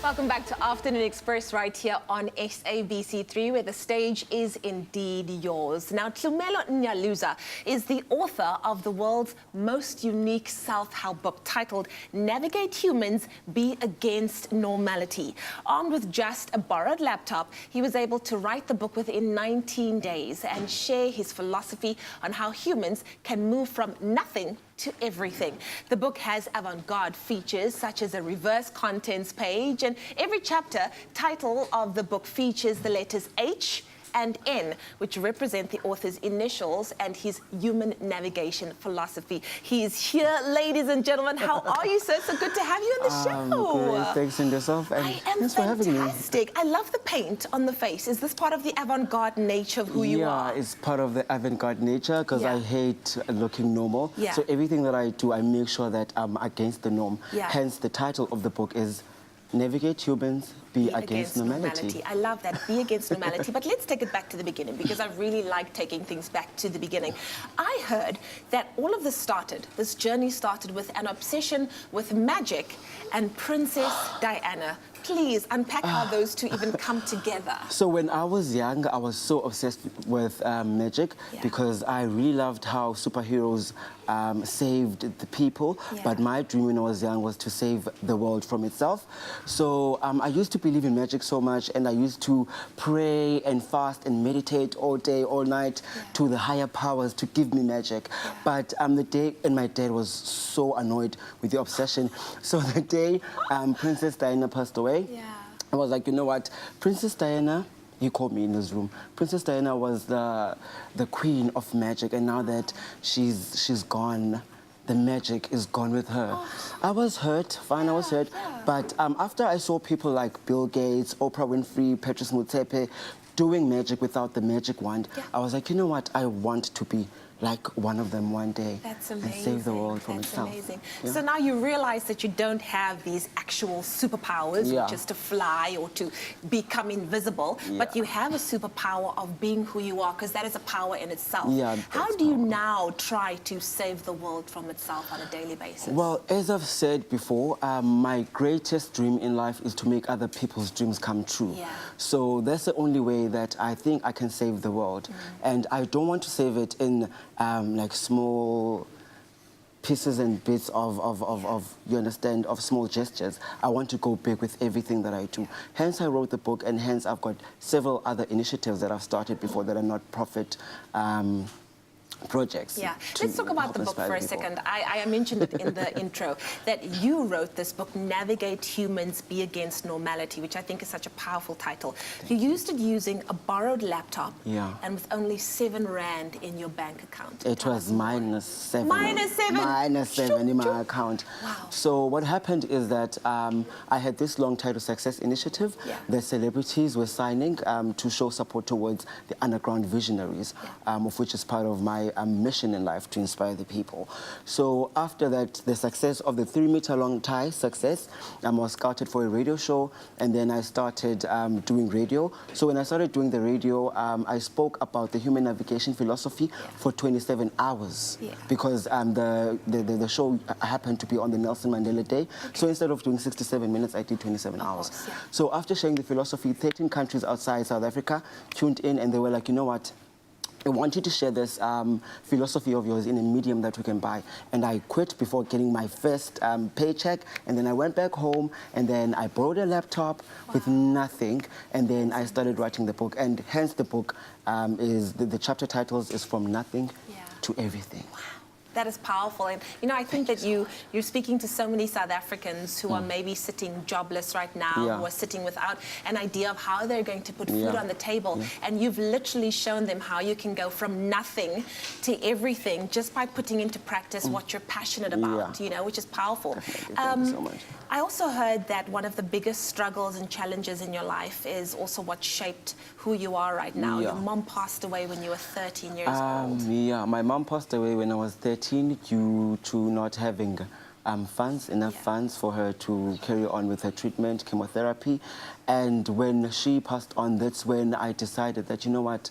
Welcome back to Afternoon Express right here on SABC3, where the stage is indeed yours. Now, Hlumelo Nyaluza is the author of the world's most unique self-help book titled Navigate Humans, Be Against Normality. Armed with just a borrowed laptop, he was able to write the book within 19 days and share his philosophy on how humans can move from nothing to everything. The book has avant-garde features such as a reverse contents page, and every chapter title of the book features the letters H and N, which represent the author's initials and his human navigation philosophy. He is here, ladies and gentlemen. How are you, sir? So good to have you on the show. Great. Thanks, and yourself. And I am thanks for having me. fantastic. I love the paint on the face. Is this part of the avant-garde nature of who you are? Yeah, it's part of the avant-garde nature because I hate looking normal. Yeah. So everything that I do, I make sure that I'm against the norm. Yeah. Hence, the title of the book is Navigate Humans, Be Against Normality. I love that, be against normality. But let's take it back to the beginning, because I really like taking things back to the beginning. I heard that all of this journey started with an obsession with magic and Princess Diana. Please unpack how those two even come together. So when I was young, I was so obsessed with magic because I really loved how superheroes saved the people. But my dream when I was young was to save the world from itself. So I used to believe in magic so much, and I used to pray and fast and meditate all day, all night to the higher powers to give me magic. But the day, and my dad was so annoyed with the obsession. So the day Princess Diana passed away, I was like, you know what, Princess Diana, he called me in his room. Princess Diana was the queen of magic, and now that she's gone, the magic is gone with her. I was hurt, fine, I was hurt. But after I saw people like Bill Gates, Oprah Winfrey, Patrice Motsepe doing magic without the magic wand, I was like, you know what, I want to be like one of them one day. That's amazing. And save the world from itself. That's amazing. So now you realize that you don't have these actual superpowers, which is to fly or to become invisible, but you have a superpower of being who you are, because that is a power in itself. How do you now try to save the world from itself on a daily basis? Well, as I've said before, my greatest dream in life is to make other people's dreams come true. So that's the only way that I think I can save the world. And I don't want to save it in like small pieces and bits of you understand, of small gestures. I want to go big with everything that I do. Hence I wrote the book, and hence I've got several other initiatives that I've started before that are not profit projects. Let's talk about the book for a second. I mentioned it in the intro that you wrote this book, Navigate Humans, Be Against Normality, which I think is such a powerful title. You used it using a borrowed laptop and with only 7 Rand in your bank account. It was -7. -7? In my account. So what happened is that I had this long title success initiative that celebrities were signing to show support towards the underground visionaries, of which is part of my mission in life, to inspire the people. So after that, the success of the 3-meter-long tie success, I was scouted for a radio show, and then I started doing radio. So when I started doing the radio, I spoke about the human navigation philosophy for 27 hours because the show happened to be on the Nelson Mandela Day. So instead of doing 67 minutes, I did 27 hours. So after sharing the philosophy, 13 countries outside South Africa tuned in, and they were like, you know what, I want you to share this philosophy of yours in a medium that we can buy. And I quit before getting my first paycheck. And then I went back home, and then I borrowed a laptop with nothing. And then I started writing the book. And hence the book is, the chapter titles is From Nothing to Everything. That is powerful. And, you know, I think that you're speaking to so many South Africans who are maybe sitting jobless right now, who are sitting without an idea of how they're going to put food on the table. And you've literally shown them how you can go from nothing to everything just by putting into practice what you're passionate about, you know, which is powerful. Thank you so much. I also heard that one of the biggest struggles and challenges in your life is also what shaped who you are right now. Your mom passed away when you were 13 years old. My mom passed away when I was 13 due to not having enough funds for her to carry on with her treatment, chemotherapy. And when she passed on, that's when I decided that, you know what,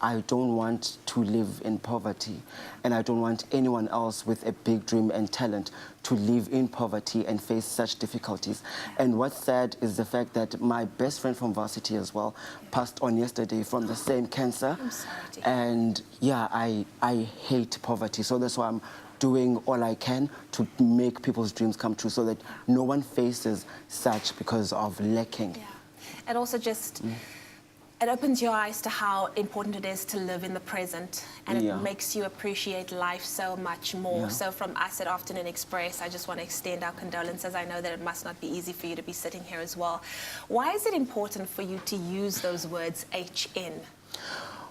I don't want to live in poverty, and I don't want anyone else with a big dream and talent to live in poverty and face such difficulties. And what's sad is the fact that my best friend from varsity as well passed on yesterday from the same cancer. I'm sorry to hear. And yeah, I hate poverty, so that's why I'm doing all I can to make people's dreams come true so that no one faces such because of lacking. Yeah. And also just, it opens your eyes to how important it is to live in the present, and it makes you appreciate life so much more. So from us at Afternoon Express, I just want to extend our condolences. I know that it must not be easy for you to be sitting here as well. Why is it important for you to use those words HN?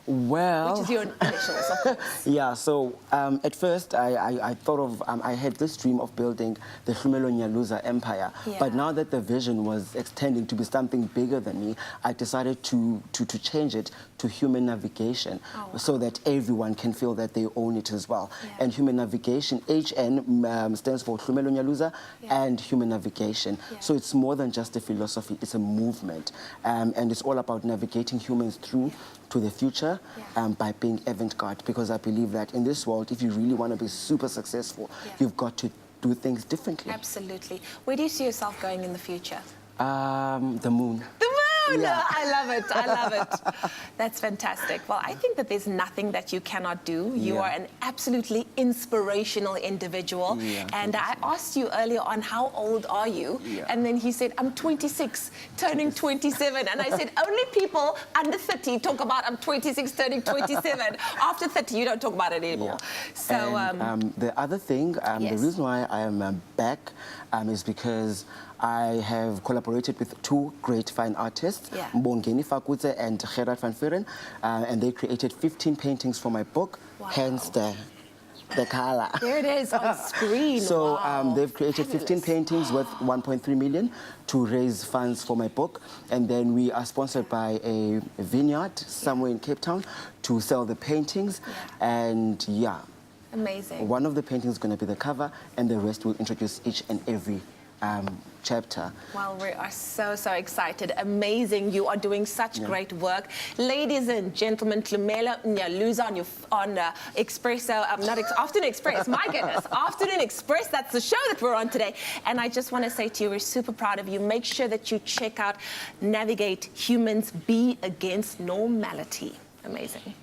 Well, which is your initials, of course. Yeah, so at first I thought of, I had this dream of building the Hlumelo Nyaluza empire. Yeah. But now that the vision was extending to be something bigger than me, I decided to change it to human navigation, so that everyone can feel that they own it as well. Yeah. And human navigation, HN, stands for Hlumelo Nyaluza and human navigation. Yeah. So it's more than just a philosophy, it's a movement. And it's all about navigating humans through to the future by being avant-garde, because I believe that in this world, if you really want to be super successful, you've got to do things differently. Absolutely. Where do you see yourself going in the future? The moon. The moon! Yeah. I love it. I love it. That's fantastic. Well, I think that there's nothing that you cannot do. You are an absolutely inspirational individual. Yeah, and I asked you earlier on, how old are you? Yeah. And then he said, I'm 26, turning 27. And I said, only people under 30 talk about I'm 26, turning 27. After 30, you don't talk about it anymore. Yeah. So, and, the other thing, the reason why I am back is because I have collaborated with two great fine artists, Mbongeni Fakutse and Gerard van Vuren, and they created 15 paintings for my book, hence the color. There it is on screen. So wow. they've created 15 paintings worth 1.3 million to raise funds for my book, and then we are sponsored by a vineyard somewhere in Cape Town to sell the paintings, and amazing. one of the paintings is going to be the cover, and the rest will introduce each and every chapter. Well, we are so, so excited. Amazing. You are doing such great work. Ladies and gentlemen, Hlumelo Nyaluza on Expresso, Afternoon Express, my goodness, Afternoon Express, that's the show that we're on today. And I just want to say to you, we're super proud of you. Make sure that you check out Navigate Humans, Be Against Normality. Amazing.